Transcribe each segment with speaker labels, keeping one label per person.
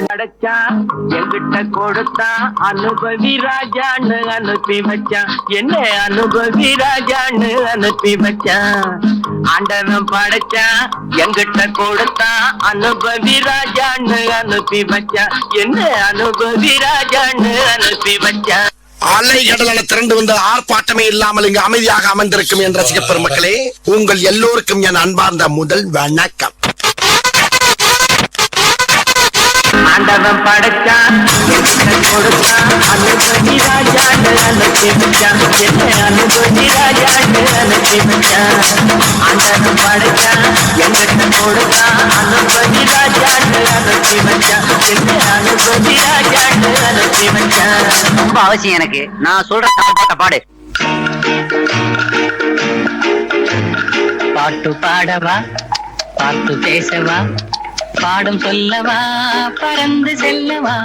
Speaker 1: படைச்சான் எங்கிட்ட கொடுத்தான் அனுபவி ராஜான்னு அனுப்பி வச்சான். என்ன அனுபவி ராஜான்னு அனுப்பி வச்சான். ஆண்டவன் படைச்சான் எங்கிட்ட கொடுத்தான் அனுபவி ராஜான்னு அனுப்பி வச்சான். என்ன அனுபவி ராஜான்னு அனுப்பி வச்சான்.
Speaker 2: அலை கடலான திரண்டு வந்து ஆர்ப்பாட்டமே இல்லாமல் இங்கு அமைதியாக அமர்ந்திருக்கும் என் ரசிக பெருமக்களே, உங்கள் எல்லோருக்கும் என் அன்பார்ந்த முதல் வணக்கம்.
Speaker 1: ஆண்டவன் படைச்சான் எங்கிட்ட கொடுத்தான் அனுபவி ராஜான்னு அனுப்பி வச்சான். என்ன அனுபவி ராஜான்னு அனுப்பி வச்சான். ஆண்டவன் படைச்சான் எங்கிட்ட கொடுத்தான் அனுபவி ராஜான்னு அனுப்பி வச்சான். என்ன அனுபவி ராஜான்னு அனுப்பி வச்சான்.
Speaker 3: ரொம்ப அவசியம் எனக்கு. நான் சொல்ற பாடு. பாட்டு பாடவா, பாட்டு பேசவா, பாடும் சொல்லவா, பறந்து செல்லவா,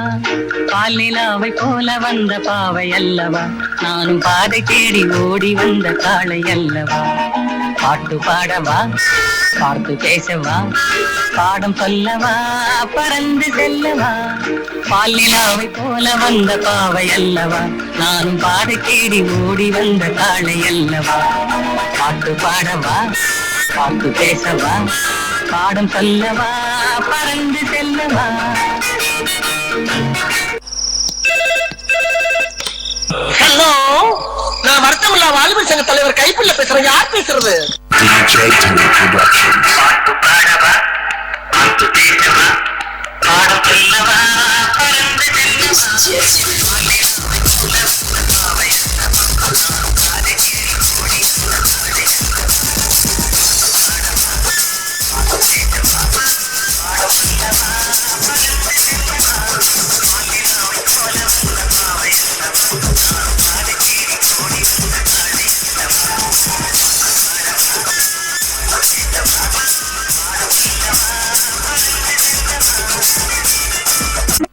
Speaker 3: பாலிலாவை போல வந்த பாவை அல்லவா, நானும் பாதை தேடி ஓடி வந்த காளை அல்லவா. பாட்டு பாடவா, பாட்டு பேசவா, பாடும் சொல்லவா, பறந்து செல்லவா, பாலிலாவை போல வந்த பாவை அல்லவா, நானும் பாதை தேடி ஓடி வந்த காளை அல்லவா. பாட்டு பாடவா, பாட்டு பேசவா, பாடும் சொல்லவா, பறந்து செல்லவா.
Speaker 2: ஹலோ, நான் வருத்தமில்லா வாலிபர் சங்க தலைவர் கைப்புள்ள பேசுறேன். யார் பேசுறது?
Speaker 1: பாட்டு பாடவா, பாட்டு பேசவா, பாடும் சொல்லவா, பறந்து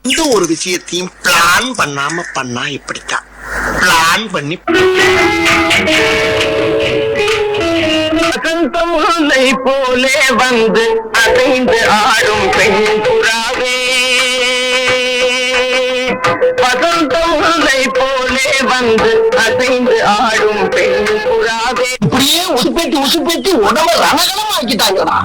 Speaker 2: இந்த ஒரு விஷயத்தையும் பிளான் பண்ணாம பண்ணா இப்படித்தான். பிளான் பண்ணி
Speaker 1: வசந்தமுல்லை போலே வந்து அசைந்து ஆடும் பெண் புறாவே. வசந்தமுல்லை போலே வந்து அசைந்து ஆடும் பெண் புறாவே.
Speaker 2: இப்படியே உசுப்பேத்தி உடம்ப ரணகலம் ஆக்கிட்டாங்கடா.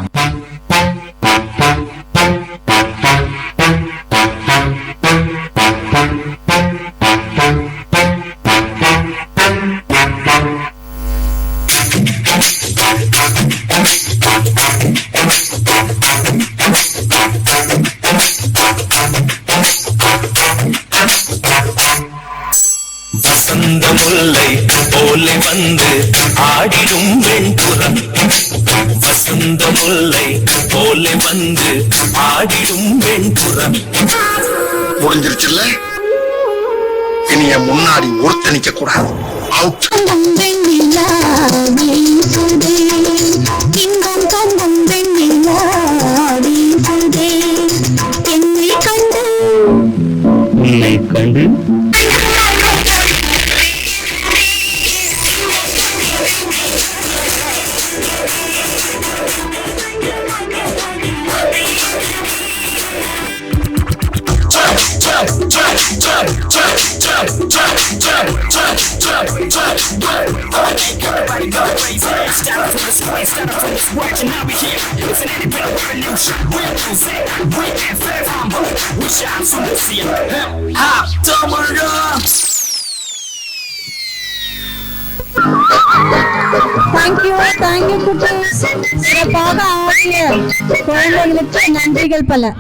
Speaker 4: வசந்த முல்லை போலே வந்து ஆடிடும் வெண்புறம். வசந்த முல்லை போலே வந்து ஆடிடும் வெண்புறம்.
Speaker 2: முடிஞ்சிருச்சுல்ல, இனி என் முன்னாடி ஒருத்த நிக்க கூடாது. அவுட்.
Speaker 3: உன்னை கண்டு
Speaker 5: தேங்க்யூ குட்டீஸ். சிறப்பாக ஆடிய குழந்தைகளுக்கு நன்றிகள் பல.